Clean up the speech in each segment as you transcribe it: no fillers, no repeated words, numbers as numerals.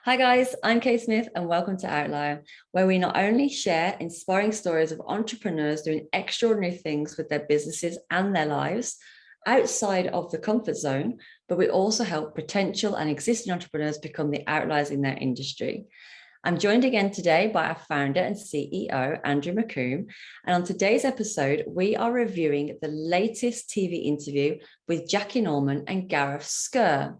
Hi guys, I'm Kate Smith and welcome to Outlier, where we not only share inspiring stories of entrepreneurs doing extraordinary things with their businesses and their lives outside of the comfort zone, but we also help potential and existing entrepreneurs become the outliers in their industry. I'm joined again today by our founder and CEO, Andrew McCombe. And on today's episode, we are reviewing the latest TV interview with Jackie Norman and Gareth Scurr,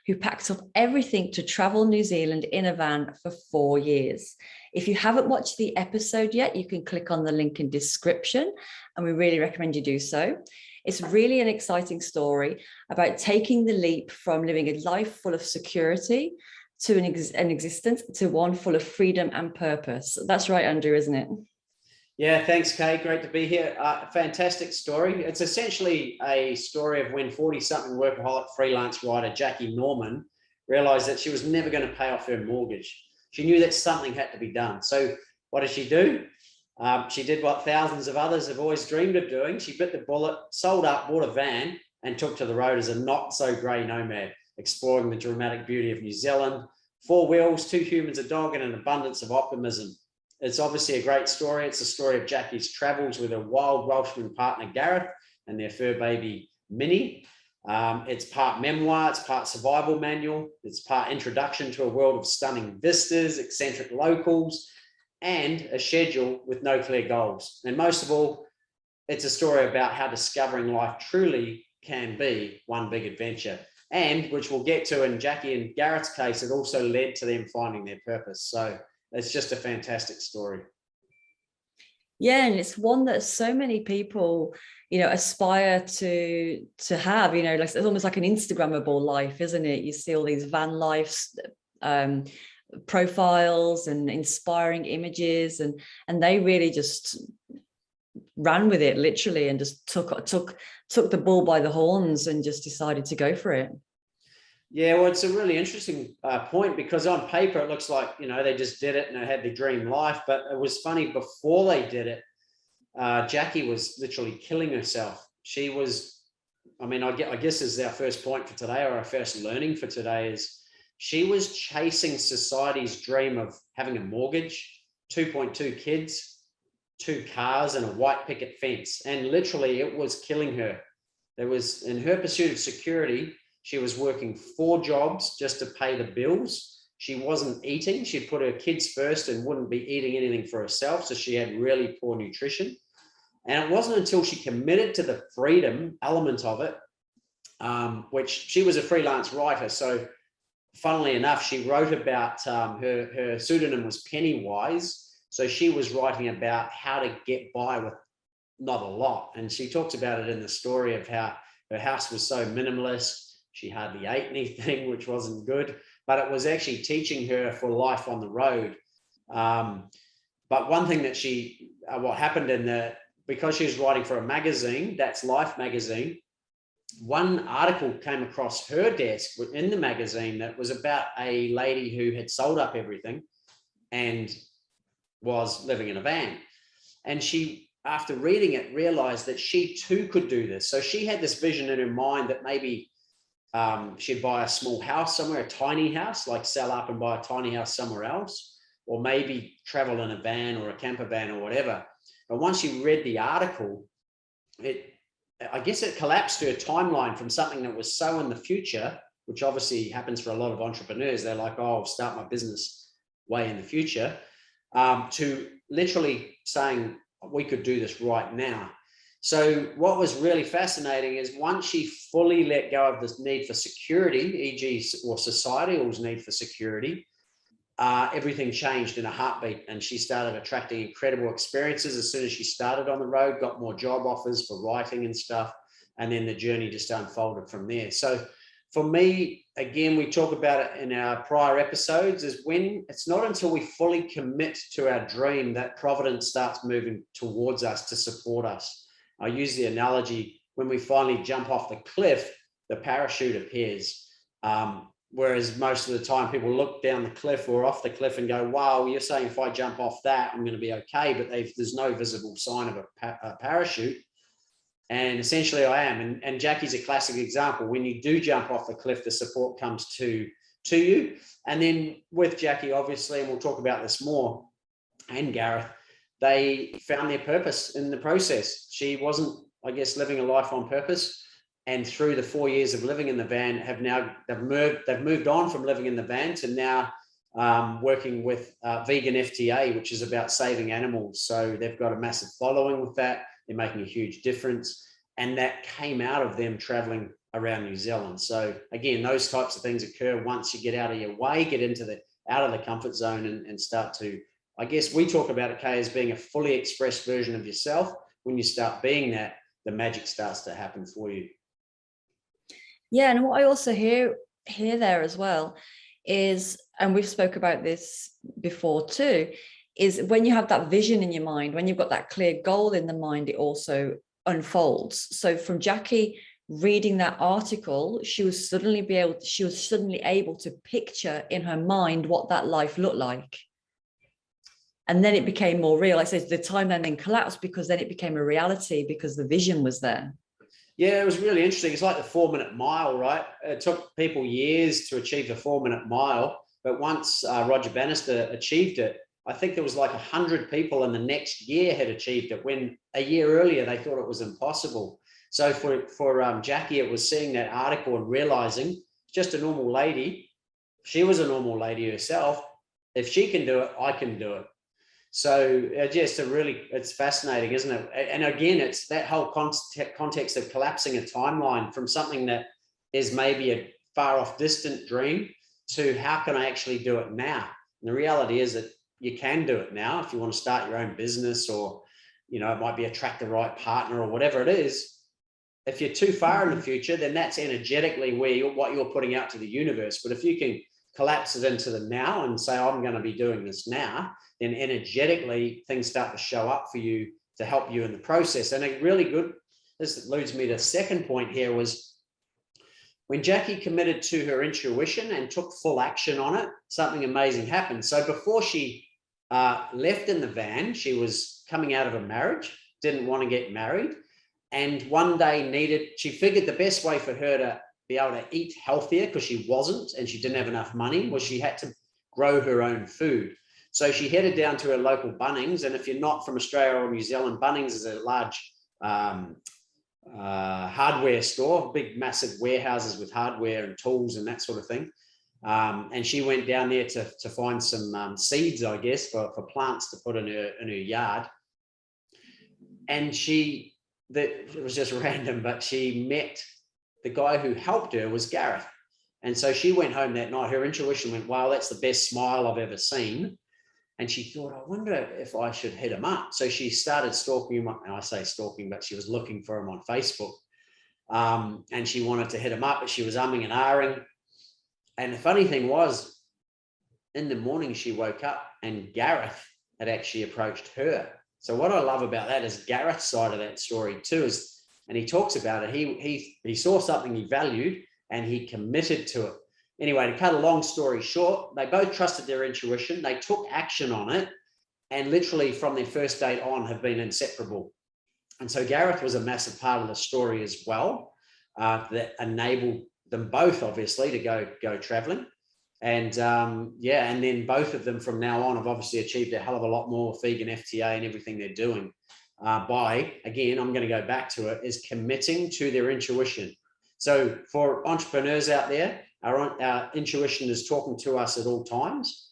who packed up everything to travel New Zealand in a van for 4 years. If you haven't watched the episode yet, you can click on the link in description, and we really recommend you do so. It's really an exciting story about taking the leap from living a life full of security to an existence to one full of freedom and purpose. That's right, Andrew, isn't it? Yeah, thanks, Kate. Great to be here. Fantastic story. It's essentially a story of when 40-something workaholic freelance writer Jackie Norman realized that she was never going to pay off her mortgage. She knew that something had to be done. So what did she do? She did what thousands of others have always dreamed of doing. She bit the bullet, sold up, bought a van, and took to the road as a not-so-grey nomad, exploring the dramatic beauty of New Zealand. 4 wheels, 2 humans, a dog, and an abundance of optimism. It's obviously a great story. It's the story of Jackie's travels with her wild Welshman partner, Gareth, and their fur baby, Minnie. It's part memoir, it's part survival manual, it's part introduction to a world of stunning vistas, eccentric locals, and a schedule with no clear goals. And most of all, it's a story about how discovering life truly can be one big adventure. And which we'll get to in Jackie and Gareth's case, it also led to them finding their purpose. So it's just a fantastic story. Yeah, and it's one that so many people, aspire to have. Like it's almost like an Instagrammable life, isn't it? You see all these van lives profiles and inspiring images, and they really just ran with it literally and just took the bull by the horns and just decided to go for it. Yeah, well, it's a really interesting point, because on paper it looks like, they just did it and they had the dream life. But it was funny, before they did it, Jackie was literally killing herself. She was, I guess is our first point for today, or our first learning for today, is she was chasing society's dream of having a mortgage, 2.2 kids, 2 cars, and a white picket fence. And literally it was killing her. There was, in her pursuit of security, she was working 4 jobs just to pay the bills. She wasn't eating. She'd put her kids first and wouldn't be eating anything for herself. So she had really poor nutrition. And it wasn't until she committed to the freedom element of it, which she was a freelance writer. So funnily enough, she wrote about, her pseudonym was Pennywise. So she was writing about how to get by with not a lot. And she talks about it in the story of how her house was so minimalist. She hardly ate anything, which wasn't good, but it was actually teaching her for life on the road. But one thing that what happened because she was writing for a magazine, That's Life magazine, one article came across her desk in the magazine that was about a lady who had sold up everything and was living in a van. And she, after reading it, realized that she too could do this. So she had this vision in her mind that maybe she'd buy a small house somewhere, a tiny house, like sell up and buy a tiny house somewhere else, or maybe travel in a van or a camper van or whatever. But once you read the article, I guess it collapsed her timeline from something that was so in the future, which obviously happens for a lot of entrepreneurs. They're like, oh, I'll start my business way in the future, to literally saying, we could do this right now. So what was really fascinating is once she fully let go of this need for security, e.g. or societal's need for security, everything changed in a heartbeat, and she started attracting incredible experiences as soon as she started on the road, got more job offers for writing and stuff, and then the journey just unfolded from there. So for me, again, we talk about it in our prior episodes, is when it's not until we fully commit to our dream that Providence starts moving towards us to support us. I use the analogy, when we finally jump off the cliff, the parachute appears. Whereas most of the time people look down the cliff or off the cliff and go, wow, you're saying if I jump off that, I'm going to be okay. But there's no visible sign of a parachute. And essentially I am. And Jackie's a classic example. When you do jump off the cliff, the support comes to you. And then with Jackie, obviously, and we'll talk about this more, and Gareth, they found their purpose in the process. She wasn't, I guess, living a life on purpose. And through the 4 years of living in the van, they've moved on from living in the van to now working with Vegan FTA, which is about saving animals. So they've got a massive following with that. They're making a huge difference. And that came out of them traveling around New Zealand. So again, those types of things occur once you get out of your way, get out of the comfort zone and start to, I guess we talk about it, Kay, as being a fully expressed version of yourself. When you start being that, the magic starts to happen for you. Yeah, and what I also hear there as well is, and we've spoke about this before too, is when you have that vision in your mind, when you've got that clear goal in the mind, it also unfolds. So from Jackie reading that article, she was suddenly able to picture in her mind what that life looked like. And then it became more real. I said the timeline then collapsed because then it became a reality because the vision was there. Yeah, it was really interesting. It's like the 4-minute mile, right? It took people years to achieve the 4-minute mile. But once Roger Bannister achieved it, I think there was like 100 people in the next year had achieved it, when a year earlier they thought it was impossible. So for Jackie, it was seeing that article and realizing just a normal lady. She was a normal lady herself. If she can do it, I can do it. So it's fascinating, isn't it? And again, it's that whole context of collapsing a timeline from something that is maybe a far off distant dream to how can I actually do it now? And the reality is that you can do it now if you want to start your own business, or, you know, it might be attract the right partner or whatever it is. If you're too far in the future, then that's energetically what you're putting out to the universe. But if you can collapse it into the now and say, I'm going to be doing this now, then energetically things start to show up for you to help you in the process. And this leads me to the second point here, was when Jackie committed to her intuition and took full action on it, something amazing happened. So before she left in the van, she was coming out of a marriage, didn't want to get married. And one day she figured the best way for her to be able to eat healthier, because she wasn't, and she didn't have enough money, was she had to grow her own food. So she headed down to her local Bunnings. And if you're not from Australia or New Zealand, Bunnings is a large hardware store, big, massive warehouses with hardware and tools and that sort of thing. And she went down there to find some seeds, I guess, for plants to put in her yard. And it was just random, but she met the guy who helped her was Gareth. And so she went home that night. Her intuition went, wow, that's the best smile I've ever seen. And she thought, I wonder if I should hit him up. So she started stalking him. And I say stalking, but she was looking for him on Facebook. And she wanted to hit him up, but she was umming and ahhing. And the funny thing was, in the morning, she woke up and Gareth had actually approached her. So what I love about that is Gareth's side of that story too, and he talks about it. He saw something he valued and he committed to it. Anyway, to cut a long story short, they both trusted their intuition. They took action on it, and literally from their first date on have been inseparable. And so Gareth was a massive part of the story as well, that enabled them both, obviously, to go traveling. And and then both of them from now on have obviously achieved a hell of a lot more with vegan FTA and everything they're doing by, again, I'm going to go back to it, is committing to their intuition. So for entrepreneurs out there, our intuition is talking to us at all times.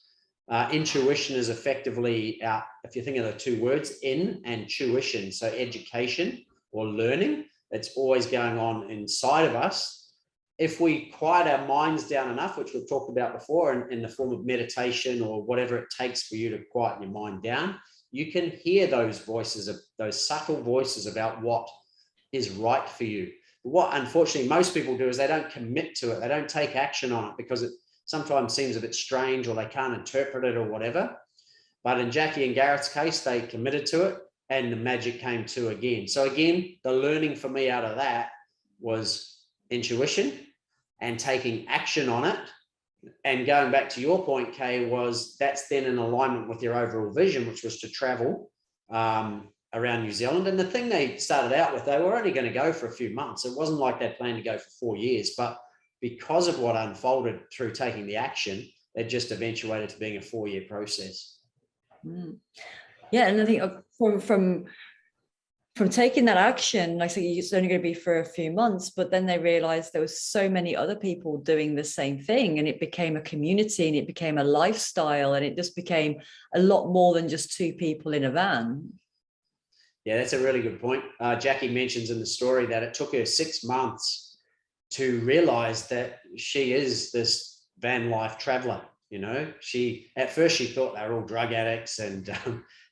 Intuition is effectively, if you think of the two words, in and tuition, so education or learning, it's always going on inside of us. If we quiet our minds down enough, which we've talked about before in the form of meditation or whatever it takes for you to quieten your mind down, you can hear those voices, those subtle voices about what is right for you. What unfortunately most people do is they don't commit to it. They don't take action on it because it sometimes seems a bit strange or they can't interpret it or whatever. But in Jackie and Gareth's case, they committed to it and the magic came to again. So again, the learning for me out of that was intuition and taking action on it. And going back to your point, Kay, was that's then in alignment with your overall vision, which was to travel around New Zealand. And the thing they started out with, they were only going to go for a few months. It wasn't like they planned to go for 4 years, but because of what unfolded through taking the action, it just eventuated to being a 4-year process. Yeah, and I think from taking that action, like I said, it's only going to be for a few months, but then they realized there was so many other people doing the same thing, and it became a community, and it became a lifestyle, and it just became a lot more than just 2 people in a van. Yeah, that's a really good point. Jackie mentions in the story that it took her 6 months to realize that she is this van life traveler. You know, at first she thought they were all drug addicts and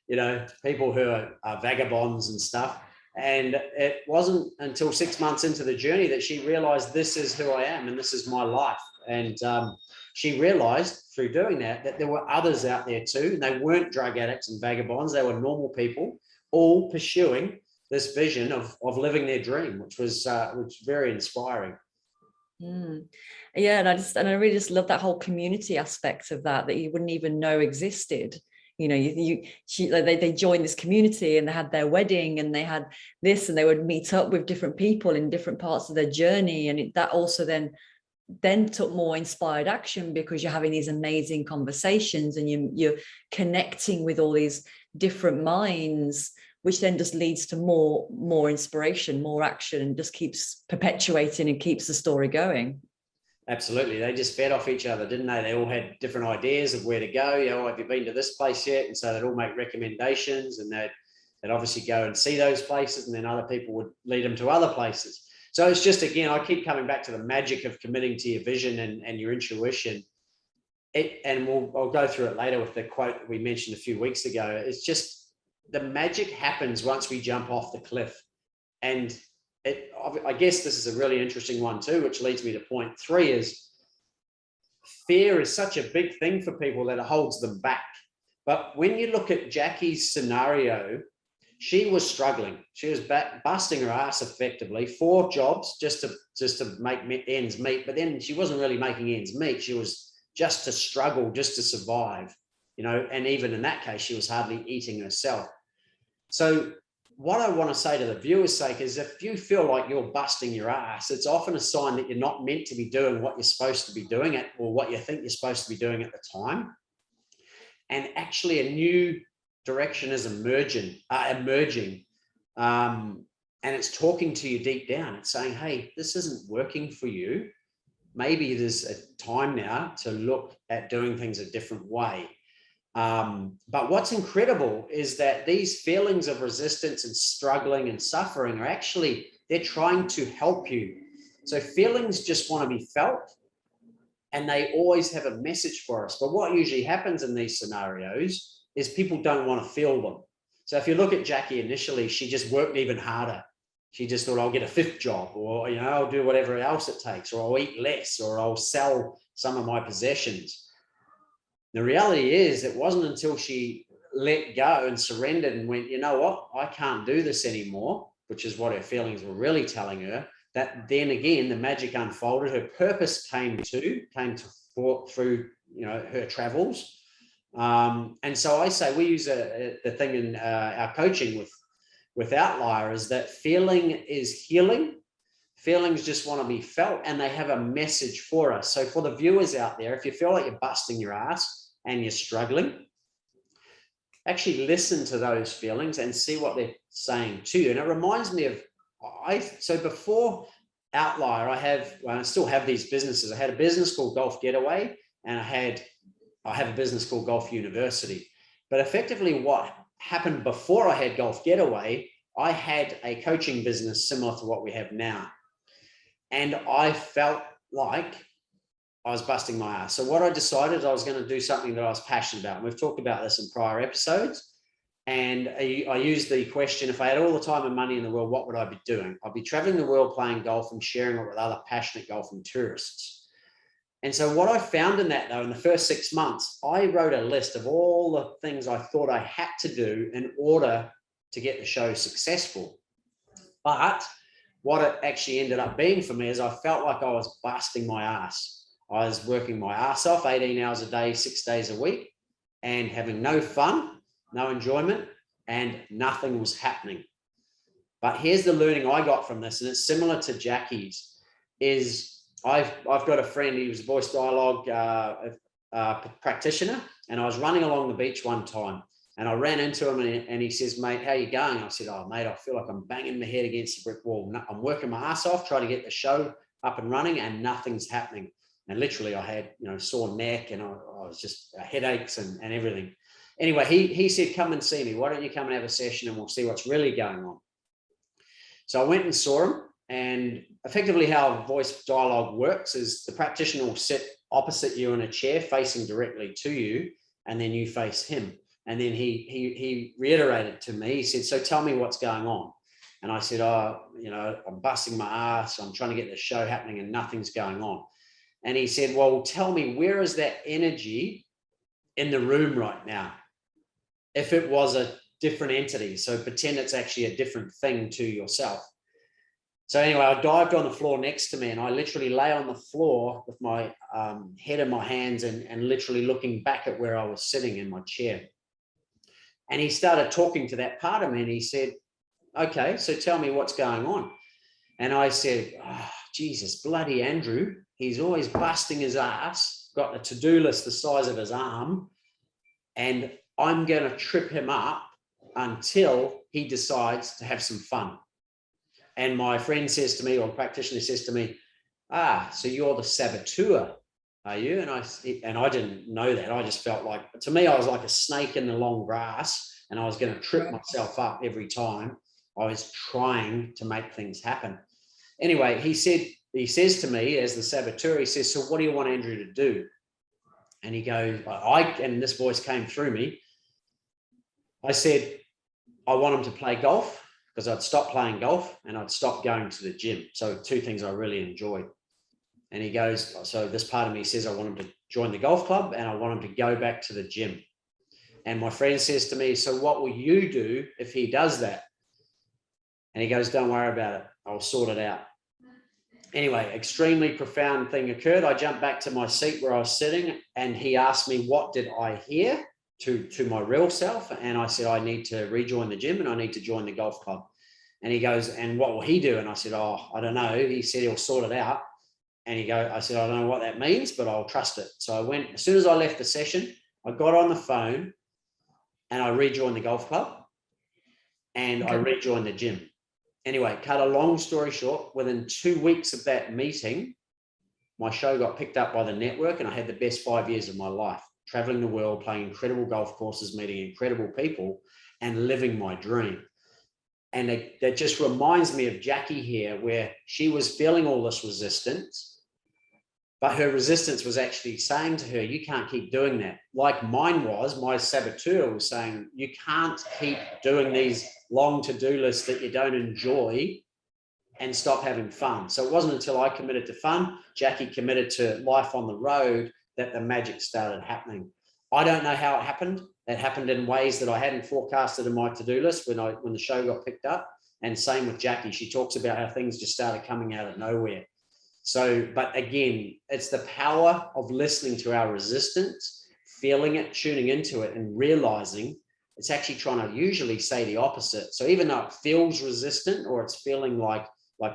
you know, people who are vagabonds and stuff. And it wasn't until 6 months into the journey that she realized, this is who I am and this is my life. And she realized through doing that there were others out there too, and they weren't drug addicts and vagabonds. They were normal people, all pursuing this vision of living their dream, which was very inspiring. Yeah, and I really just love that whole community aspect of that you wouldn't even know existed. You know, they joined this community, and they had their wedding, and they had this, and they would meet up with different people in different parts of their journey, and that also then took more inspired action, because you're having these amazing conversations, and you're connecting with all these different minds, which then just leads to more inspiration, more action, and just keeps perpetuating and keeps the story going. Absolutely. They just fed off each other, didn't they? They all had different ideas of where to go. You know, have you been to this place yet? And so they'd all make recommendations, and they'd obviously go and see those places, and then other people would lead them to other places. So it's just, again, I keep coming back to the magic of committing to your vision and your intuition. I'll go through it later with the quote that we mentioned a few weeks ago. It's just, the magic happens once we jump off the cliff. And I guess this is a really interesting one too, which leads me to point 3, is fear is such a big thing for people that it holds them back. But when you look at Jackie's scenario, she was struggling. She was busting her ass effectively, 4 jobs just to make ends meet. But then she wasn't really making ends meet. She was just to struggle, just to survive, you know, and even in that case, she was hardly eating herself. So what I want to say to the viewer's sake is, if you feel like you're busting your ass, it's often a sign that you're not meant to be doing what you're supposed to be doing or what you think you're supposed to be doing at the time. And actually a new direction is emerging. And it's talking to you deep down. It's saying, hey, this isn't working for you. Maybe there's a time now to look at doing things a different way. But what's incredible is that these feelings of resistance and struggling and suffering are actually, they're trying to help you. So feelings just want to be felt, and they always have a message for us. But what usually happens in these scenarios is people don't want to feel them. So if you look at Jackie initially, she just worked even harder. She just thought, I'll get a 5th job, or, you know, I'll do whatever else it takes, or I'll eat less, or I'll sell some of my possessions. The reality is, it wasn't until she let go and surrendered and went, you know what, I can't do this anymore, which is what her feelings were really telling her, that then again, the magic unfolded. Her purpose came through, you know, her travels. And so I say, we use the thing in our coaching with Outlier, is that feeling is healing. Feelings just want to be felt, and they have a message for us. So for the viewers out there, if you feel like you're busting your ass and you're struggling, actually listen to those feelings and see what they're saying to you. And it reminds me of, so before Outlier, I still have these businesses. I had a business called Golf Getaway, and I have a business called Golf University. But effectively what happened before I had Golf Getaway, I had a coaching business similar to what we have now. And I felt like I was busting my ass. So what I decided, I was going to do something that I was passionate about. And we've talked about this in prior episodes. And I used the question, if I had all the time and money in the world, what would I be doing? I'd be traveling the world playing golf and sharing it with other passionate golfing tourists. And so what I found in that, though, in the first 6 months, I wrote a list of all the things I thought I had to do in order to get the show successful. But what it actually ended up being for me is I felt like I was busting my ass. I was working my ass off 18 hours a day, 6 days a week, and having no fun, no enjoyment. and nothing was happening. But here's the learning I got from this, and it's similar to Jackie's, is I've got a friend, he was a voice dialogue practitioner, and I was running along the beach one time, and I ran into him, and he says, mate, how you going? I said, oh, mate, I feel like I'm banging my head against the brick wall. I'm working my ass off, trying to get the show up and running, and nothing's happening. And literally I had, sore neck, and I was just headaches and everything. Anyway, he said, come and see me. Why don't you come and have a session, and we'll see what's really going on. So I went and saw him, and effectively how voice dialogue works is the practitioner will sit opposite you in a chair facing directly to you, and then you face him. And then he reiterated to me, he said, so tell me what's going on. And I said, I'm busting my ass. I'm trying to get the show happening and nothing's going on. And he said, well, tell me, where is that energy in the room right now? If it was a different entity, so pretend it's actually a different thing to yourself. So anyway, I dived on the floor next to me, and I literally lay on the floor with my head in my hands and literally looking back at where I was sitting in my chair. And he started talking to that part of me, and he said, okay, so tell me what's going on. And I said, oh, Jesus, bloody Andrew, he's always busting his ass, got a to-do list the size of his arm, and I'm going to trip him up until he decides to have some fun. And my friend says to me, or practitioner says to me, so you're the saboteur, are you? And I didn't know that. I just felt like, to me, I was like a snake in the long grass, and I was going to trip myself up every time I was trying to make things happen. Anyway, he says to me as the saboteur, he says, so what do you want Andrew to do? And he goes, and this voice came through me. I said, I want him to play golf, because I'd stopped playing golf and I'd stopped going to the gym. So two things I really enjoyed. And he goes, so this part of me says, I want him to join the golf club and I want him to go back to the gym. And my friend says to me, so what will you do if he does that? And he goes, don't worry about it. I'll sort it out. Anyway, extremely profound thing occurred. I jumped back to my seat where I was sitting, and he asked me, what did I hear? To my real self. And I said, I need to rejoin the gym and I need to join the golf club. And he goes, and what will he do? And I said, oh, I don't know. He said he'll sort it out. And I said, I don't know what that means, but I'll trust it. So I went, as soon as I left the session, I got on the phone and I rejoined the golf club, and I rejoined the gym. Anyway, cut a long story short, within 2 weeks of that meeting, my show got picked up by the network, and I had the best 5 years of my life, traveling the world, playing incredible golf courses, meeting incredible people, and living my dream. And that just reminds me of Jackie here, where she was feeling all this resistance, but her resistance was actually saying to her, you can't keep doing that. Like mine was, my saboteur was saying, you can't keep doing these long to-do lists that you don't enjoy and stop having fun. So it wasn't until I committed to fun, Jackie committed to life on the road, that the magic started happening. I don't know how it happened. It happened in ways that I hadn't forecasted in my to-do list when the show got picked up. And same with Jackie. She talks about how things just started coming out of nowhere. So, but again, it's the power of listening to our resistance, feeling it, tuning into it, and realizing it's actually trying to usually say the opposite. So even though it feels resistant, or it's feeling like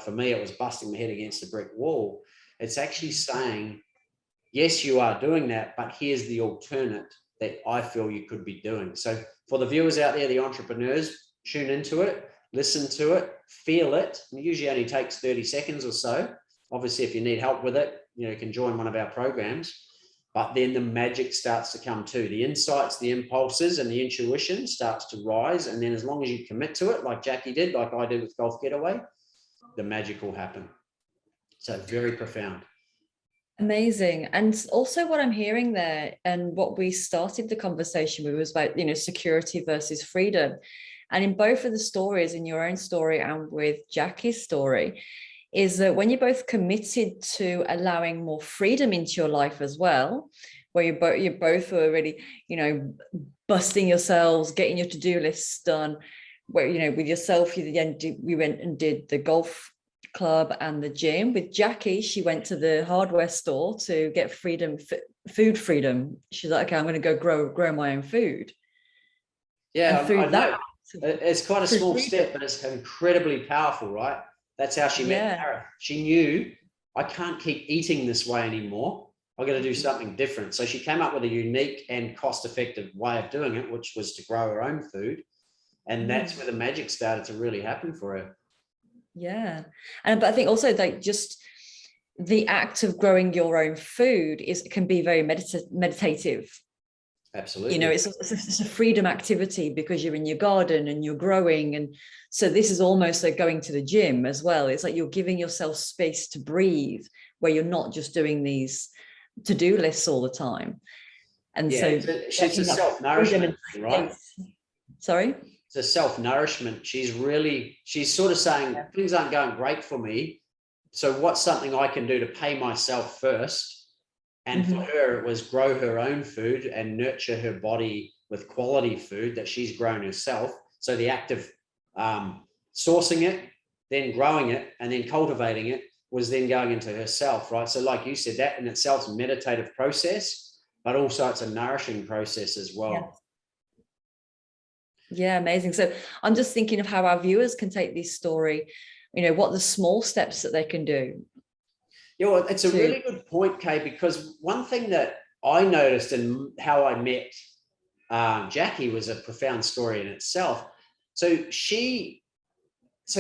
for me, it was busting my head against a brick wall, it's actually saying, yes, you are doing that, but here's the alternate that I feel you could be doing. So for the viewers out there, the entrepreneurs, tune into it, listen to it, feel it. It usually only takes 30 seconds or so. Obviously, if you need help with it, you can join one of our programs. But then the magic starts to come too. The insights, the impulses, and the intuition starts to rise. And then as long as you commit to it, like Jackie did, like I did with Golf Getaway, the magic will happen. So very profound. Amazing. And also what I'm hearing there, and what we started the conversation with, was about, security versus freedom. And in both of the stories, in your own story and with Jackie's story, is that when you're both committed to allowing more freedom into your life as well, where you both were already, busting yourselves, getting your to-do lists done, where, with yourself, we went and did the golf club and the gym. With Jackie, she went to the hardware store to get food freedom. She's like, okay, I'm going to go grow my own food. Yeah, and food It's quite a small step, but it's incredibly powerful, right? That's how she met Gareth. She knew, I can't keep eating this way anymore. I've got to do something different. So she came up with a unique and cost-effective way of doing it, which was to grow her own food. And that's where the magic started to really happen for her. Yeah. But I think also like just the act of growing your own food can be very meditative. Absolutely. You know, it's a freedom activity because you're in your garden and you're growing. And so this is almost like going to the gym as well. It's like you're giving yourself space to breathe, where you're not just doing these to-do lists all the time. And so it's a self-nourishment thing, right? Sorry? It's a self-nourishment. She's sort of saying, things aren't going great for me. So what's something I can do to pay myself first? And for her, it was grow her own food and nurture her body with quality food that she's grown herself. So the act of sourcing it, then growing it, and then cultivating it was then going into herself, right? So like you said, that in itself is a meditative process, but also it's a nourishing process as well. Yeah, amazing. So I'm just thinking of how our viewers can take this story, you know, what the small steps that they can do. Yeah, well, it's a really good point, Kay, because one thing that I noticed in how I met Jackie was a profound story in itself. So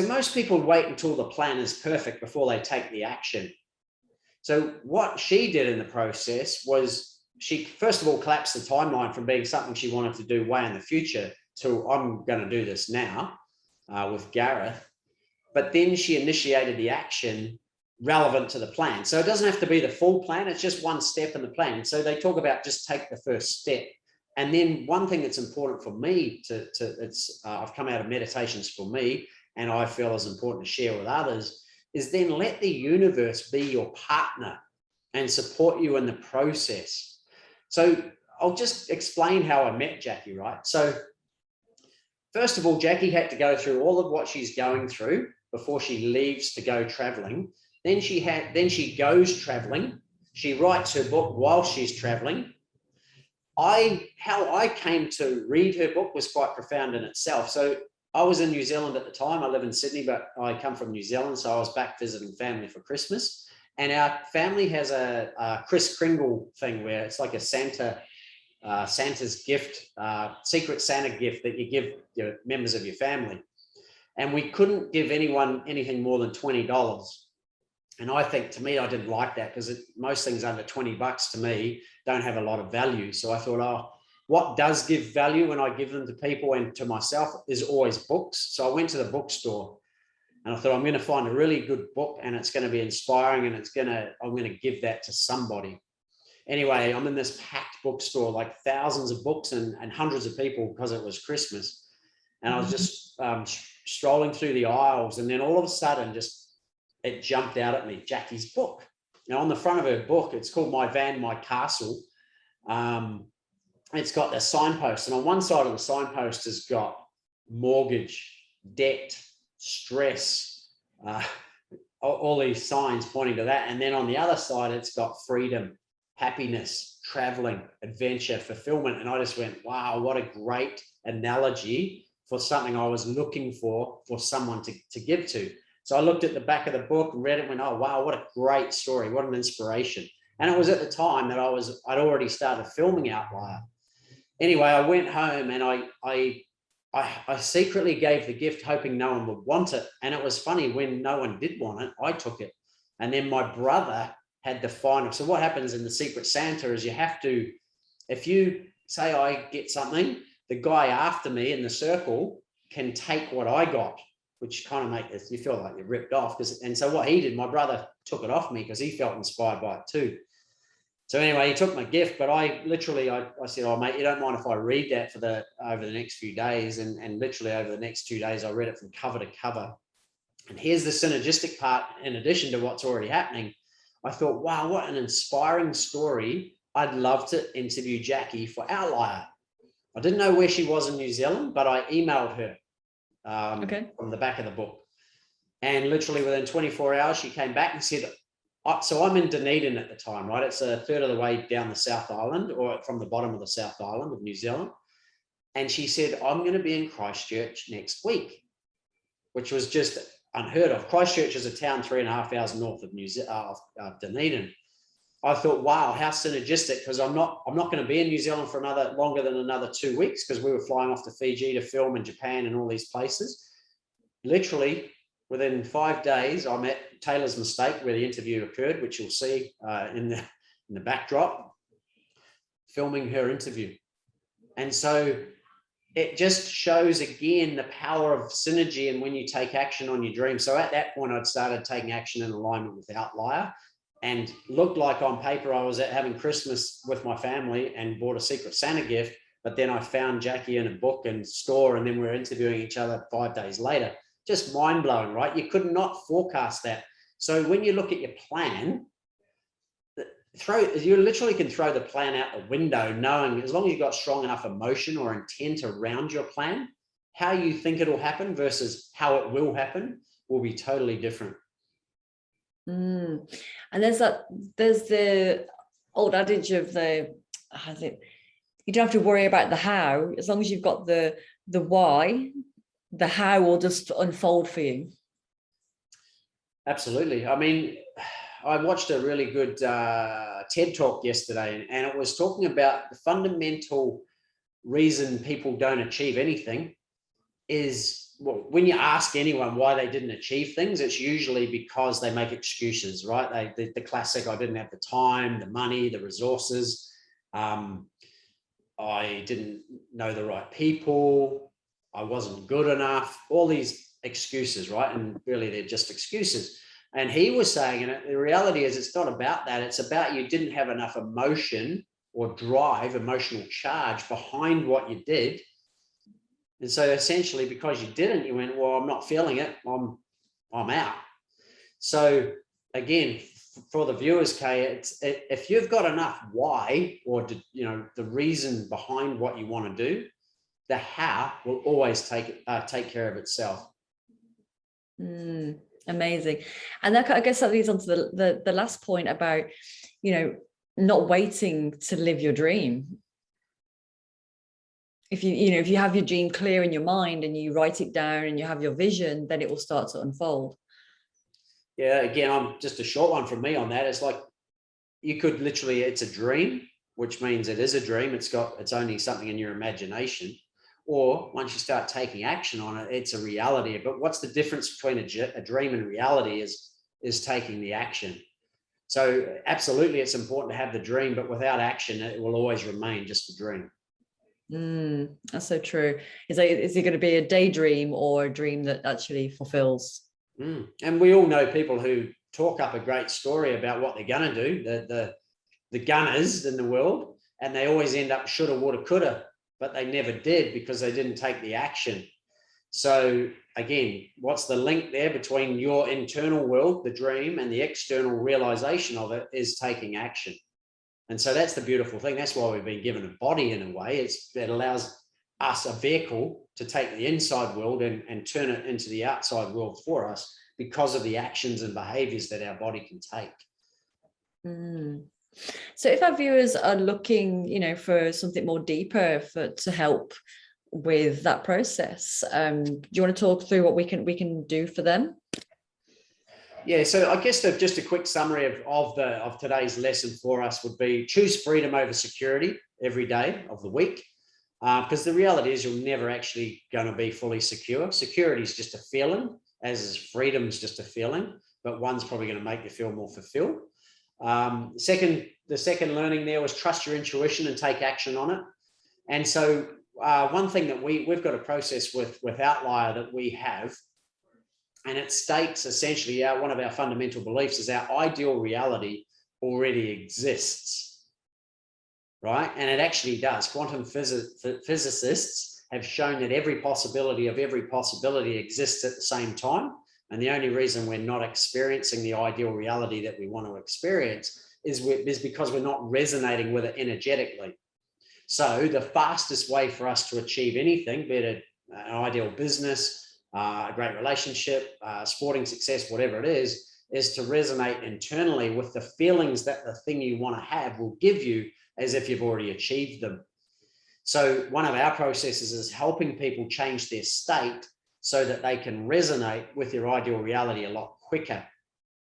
most people wait until the plan is perfect before they take the action. So what she did in the process was she, first of all, collapsed the timeline from being something she wanted to do way in the future to I'm going to do this now with Gareth. But then she initiated the action relevant to the plan. So it doesn't have to be the full plan. It's just one step in the plan. So they talk about just take the first step. And then one thing that's important for me I've come out of meditations for me, and I feel is important to share with others, is then let the universe be your partner and support you in the process. So I'll just explain how I met Jackie, right? So first of all, Jackie had to go through all of what she's going through before she leaves to go traveling. Then she goes traveling. She writes her book while she's traveling. How I came to read her book was quite profound in itself. So I was in New Zealand at the time. I live in Sydney, but I come from New Zealand. So I was back visiting family for Christmas. And our family has a Kris Kringle thing where it's like a Santa's gift, secret Santa gift that you give your members of your family. And we couldn't give anyone anything more than $20. And I think, to me, I didn't like that because most things under $20 to me don't have a lot of value. So I thought, what does give value when I give them to people and to myself is always books. So I went to the bookstore and I thought, I'm going to find a really good book and it's going to be inspiring and I'm going to give that to somebody. Anyway, I'm in this packed bookstore, like thousands of books and hundreds of people because it was Christmas. And I was just strolling through the aisles, and then all of a sudden it jumped out at me, Jackie's book. Now on the front of her book, it's called My Van, My Castle. It's got a signpost, and on one side of the signpost has got mortgage, debt, stress, all these signs pointing to that. And then on the other side, it's got freedom, happiness, traveling, adventure, fulfillment. And I just went, wow, what a great analogy for something I was looking for someone to give to. So I looked at the back of the book and read it and went, oh, wow, what a great story. What an inspiration. And it was at the time that I'd already started filming Outlier. Anyway, I went home and I secretly gave the gift hoping no one would want it. And it was funny, when no one did want it, I took it. And then my brother had the final. So what happens in the Secret Santa is you have to, if you say I get something, the guy after me in the circle can take what I got, which kind of makes you feel like you're ripped off. And so what he did, my brother took it off me because he felt inspired by it too. So anyway, he took my gift, but I said, oh mate, you don't mind if I read that over the next few days? And literally over the next 2 days, I read it from cover to cover. And here's the synergistic part. In addition to what's already happening, I thought, wow, what an inspiring story. I'd love to interview Jackie for Outlier. I didn't know where she was in New Zealand, but I emailed her from the back of the book. And literally within 24 hours, she came back and said, so I'm in Dunedin at the time, right? It's a third of the way down the South Island, or from the bottom of the South Island of New Zealand. And she said, I'm going to be in Christchurch next week, which was just unheard of. Christchurch is a town 3.5 hours north of Dunedin. I thought, wow, how synergistic, because I'm not going to be in New Zealand for longer than another 2 weeks, because we were flying off to Fiji to film in Japan and all these places. Literally within 5 days, I'm at Taylor's Mistake, where the interview occurred, which you'll see in the backdrop, filming her interview. And so it just shows again the power of synergy and when you take action on your dream. So at that point, I'd started taking action in alignment with Outlier, and looked like on paper I was having Christmas with my family and bought a Secret Santa gift. But then I found Jackie in a book and store, and then we were interviewing each other 5 days later. Just mind blowing, right? You could not forecast that. So when you look at your plan, you literally can throw the plan out the window, knowing as long as you've got strong enough emotion or intent around your plan, how you think it'll happen versus how it will happen will be totally different. And there's the old adage of you don't have to worry about the how, as long as you've got the why, the how will just unfold for you. Absolutely. I mean, I watched a really good TED talk yesterday, and it was talking about the fundamental reason people don't achieve anything is, well, when you ask anyone why they didn't achieve things, it's usually because they make excuses, right? The classic, I didn't have the time, the money, the resources. I didn't know the right people. I wasn't good enough. All these excuses, right? And really, they're just excuses. And he was saying, and the reality is, it's not about that. It's about you didn't have enough emotion or drive, emotional charge behind what you did. And so essentially, because you didn't, you went, well, I'm not feeling it. I'm out. So again, for the viewers, Kay, if you've got enough why, or the reason behind what you want to do, the how will always take care of itself. Amazing. And that, I guess that leads on to the last point about, not waiting to live your dream. If you have your dream clear in your mind and you write it down and you have your vision, then it will start to unfold. Yeah, again, I'm just a short one from me on that. It's like, you could literally, it's a dream, which means it is a dream. It's only something in your imagination. Or once you start taking action on it, it's a reality. But what's the difference between a dream and reality is taking the action. So absolutely, it's important to have the dream, but without action, it will always remain just a dream. That's so true. Is it going to be a daydream or a dream that actually fulfills? And we all know people who talk up a great story about what they're going to do, the gunners in the world, and they always end up shoulda, woulda, coulda, but they never did because they didn't take the action. So again, what's the link there between your internal world, the dream, and the external realization of it is taking action. And so that's the beautiful thing. That's why we've been given a body in a way. It allows us a vehicle to take the inside world and turn it into the outside world for us because of the actions and behaviors that our body can take. So if our viewers are looking, for something more deeper to help with that process, do you want to talk through what we can do for them? Yeah, so I guess just a quick summary of today's lesson for us would be choose freedom over security every day of the week, because the reality is you're never actually going to be fully secure. Security is just a feeling, as is freedom is just a feeling, but one's probably going to make you feel more fulfilled. The second learning there was trust your intuition and take action on it. And so one thing that we've got a process with Outlier that we have, and it states essentially one of our fundamental beliefs is our ideal reality already exists, right? And it actually does. Quantum physicists have shown that every possibility exists at the same time. And the only reason we're not experiencing the ideal reality that we want to experience is because we're not resonating with it energetically. So the fastest way for us to achieve anything, be it an ideal business, a great relationship, sporting success, whatever it is to resonate internally with the feelings that the thing you want to have will give you as if you've already achieved them. So one of our processes is helping people change their state so that they can resonate with their ideal reality a lot quicker.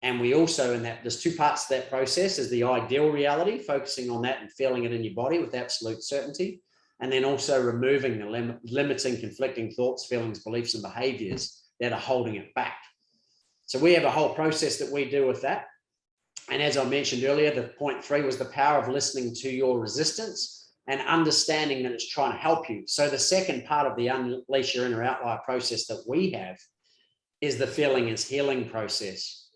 And we also, in that, there's two parts to that process: is the ideal reality, focusing on that and feeling it in your body with absolute certainty. And then also removing the limiting, conflicting thoughts, feelings, beliefs, and behaviors that are holding it back. So we have a whole process that we do with that. And as I mentioned earlier, the point 3 was the power of listening to your resistance and understanding that it's trying to help you. So the second part of the Unleash Your Inner Outlier process that we have is the feeling is healing process.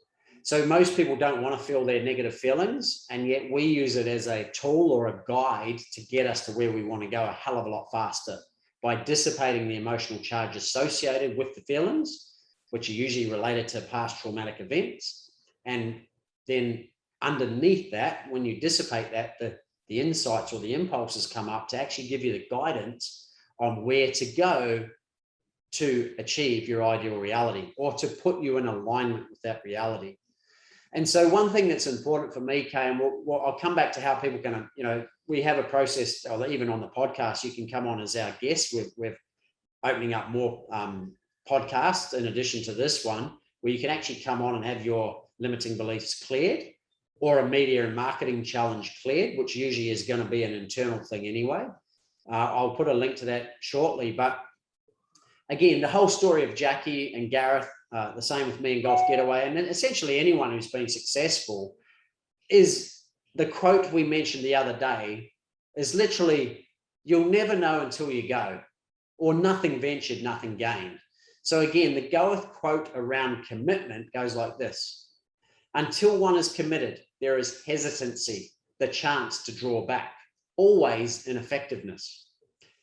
So most people don't want to feel their negative feelings, and yet we use it as a tool or a guide to get us to where we want to go a hell of a lot faster by dissipating the emotional charge associated with the feelings, which are usually related to past traumatic events. And then underneath that, when you dissipate that, the insights or the impulses come up to actually give you the guidance on where to go to achieve your ideal reality, or to put you in alignment with that reality. And so one thing that's important for me, Kay, and I'll come back to how people can, we have a process, or even on the podcast, you can come on as our guest. We're opening up more podcasts in addition to this one, where you can actually come on and have your limiting beliefs cleared, or a media and marketing challenge cleared, which usually is going to be an internal thing anyway. I'll put a link to that shortly. But again, the whole story of Jackie and Gareth, the same with me and Golf Getaway, and then essentially anyone who's been successful, is the quote we mentioned the other day is literally, you'll never know until you go, or nothing ventured, nothing gained. So again, the Gareth quote around commitment goes like this: until one is committed, there is hesitancy, the chance to draw back, always ineffectiveness.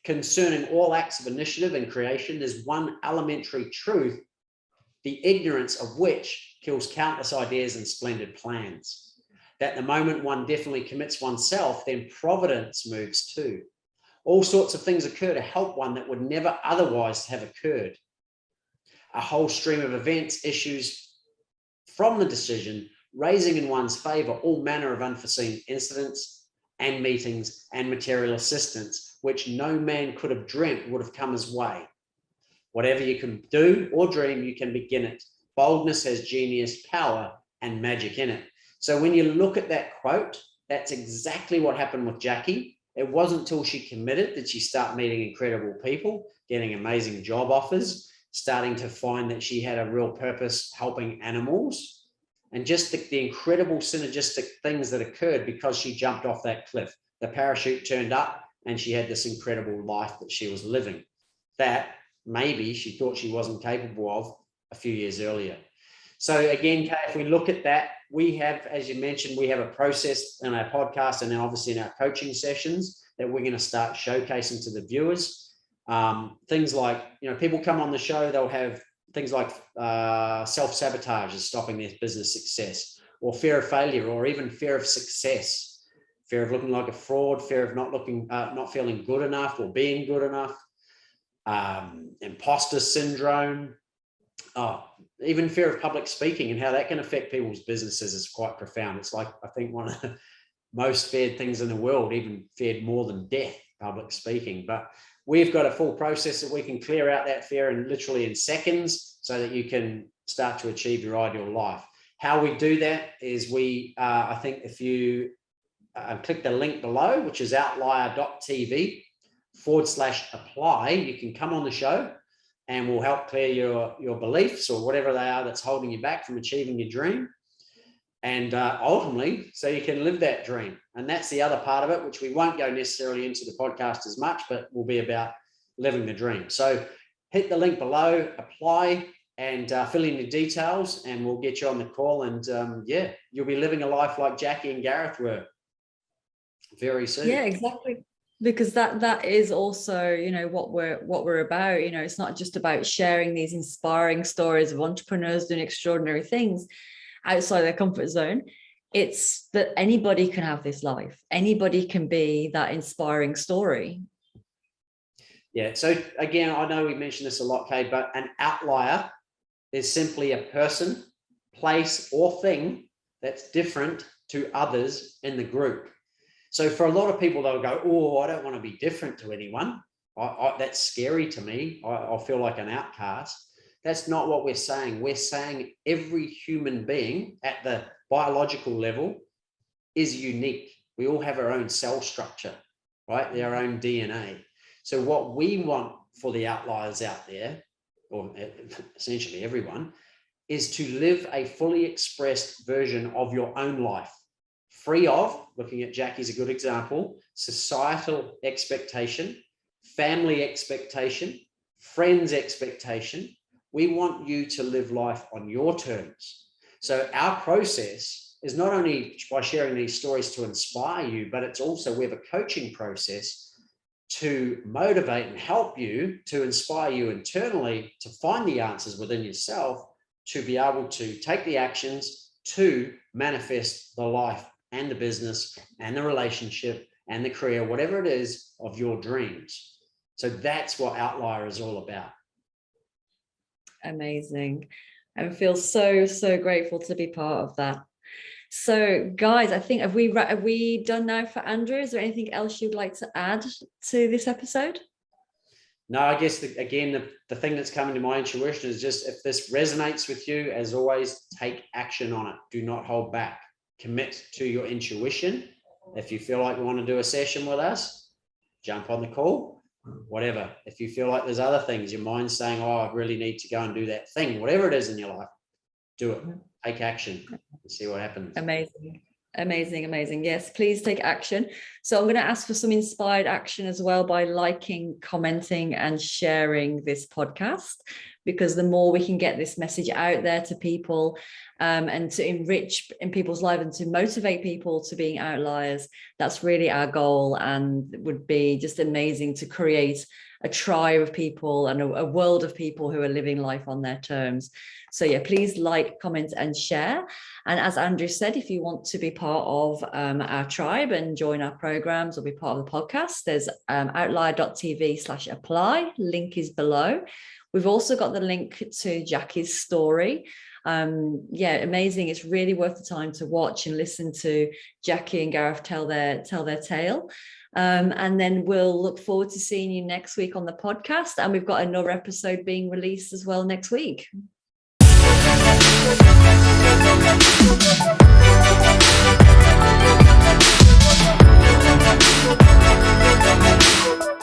Concerning all acts of initiative and creation, there's one elementary truth, the ignorance of which kills countless ideas and splendid plans. That the moment one definitely commits oneself, then providence moves too. All sorts of things occur to help one that would never otherwise have occurred. A whole stream of events issues from the decision, raising in one's favor all manner of unforeseen incidents and meetings and material assistance, which no man could have dreamt would have come his way. Whatever you can do or dream, you can begin it. Boldness has genius, power, and magic in it. So when you look at that quote, that's exactly what happened with Jackie. It wasn't until she committed that she started meeting incredible people, getting amazing job offers, starting to find that she had a real purpose helping animals, and just the incredible synergistic things that occurred because she jumped off that cliff. The parachute turned up and she had this incredible life that she was living that maybe she thought she wasn't capable of a few years earlier. So again, Kay, if we look at that, we have, as you mentioned, we have a process in our podcast and then obviously in our coaching sessions that we're going to start showcasing to the viewers. Things like, people come on the show, they'll have things like self-sabotage is stopping their business success, or fear of failure, or even fear of success, fear of looking like a fraud, fear of not feeling good enough or being good enough, imposter syndrome, even fear of public speaking and how that can affect people's businesses is quite profound. It's like, I think one of the most feared things in the world, even feared more than death, public speaking. But we've got a full process that we can clear out that fear in literally in seconds so that you can start to achieve your ideal life. How we do that is I think if you click the link below, which is outlier.tv/apply, you can come on the show and we'll help clear your beliefs or whatever they are that's holding you back from achieving your dream. And ultimately, so you can live that dream. And that's the other part of it, which we won't go necessarily into the podcast as much, but will be about living the dream. So hit the link below, apply, and fill in your details, and we'll get you on the call. And you'll be living a life like Jackie and Gareth were very soon. Yeah, exactly. Because that is also, what we're about. It's not just about sharing these inspiring stories of entrepreneurs doing extraordinary things outside their comfort zone. It's that anybody can have this life. Anybody can be that inspiring story. Yeah. So again, I know we mentioned this a lot, Kay, but an outlier is simply a person, place, or thing that's different to others in the group. So for a lot of people, they'll go, oh, I don't want to be different to anyone. That's scary to me. I'll feel like an outcast. That's not what we're saying. We're saying every human being at the biological level is unique. We all have our own cell structure, right? Our own DNA. So what we want for the outliers out there, or essentially everyone, is to live a fully expressed version of your own life, free of, looking at Jackie's a good example, societal expectation, family expectation, friends expectation. We want you to live life on your terms. So our process is not only by sharing these stories to inspire you, but it's also, we have a coaching process to motivate and help you, to inspire you internally to find the answers within yourself, to be able to take the actions to manifest the life and the business and the relationship and the career, whatever it is of your dreams. So that's what Outlier is all about. Amazing. I feel so grateful to be part of that. So guys, I think, have we done now for Andrew? Is there anything else you'd like to add to this episode? No, I guess the thing that's coming to my intuition is just, if this resonates with you, as always, take action on it. Do not hold back. Commit to your intuition. If you feel like you want to do a session with us, jump on the call, whatever. If you feel like there's other things, your mind's saying, oh, I really need to go and do that thing, whatever it is in your life, do it. Take action and see what happens. Amazing. Yes, please take action. So I'm going to ask for some inspired action as well by liking, commenting, and sharing this podcast, because the more we can get this message out there to people, and to enrich in people's lives and to motivate people to being outliers, that's really our goal, and it would be just amazing to create a tribe of people and a world of people who are living life on their terms. So yeah, please like, comment, and share. And as Andrew said, if you want to be part of our tribe and join our programs or be part of the podcast, there's outlier.tv/apply. Link is below. We've also got the link to Jackie's story. Amazing. It's really worth the time to watch and listen to Jackie and Gareth tell their tale. And then we'll look forward to seeing you next week on the podcast. And we've got another episode being released as well next week. Thank you.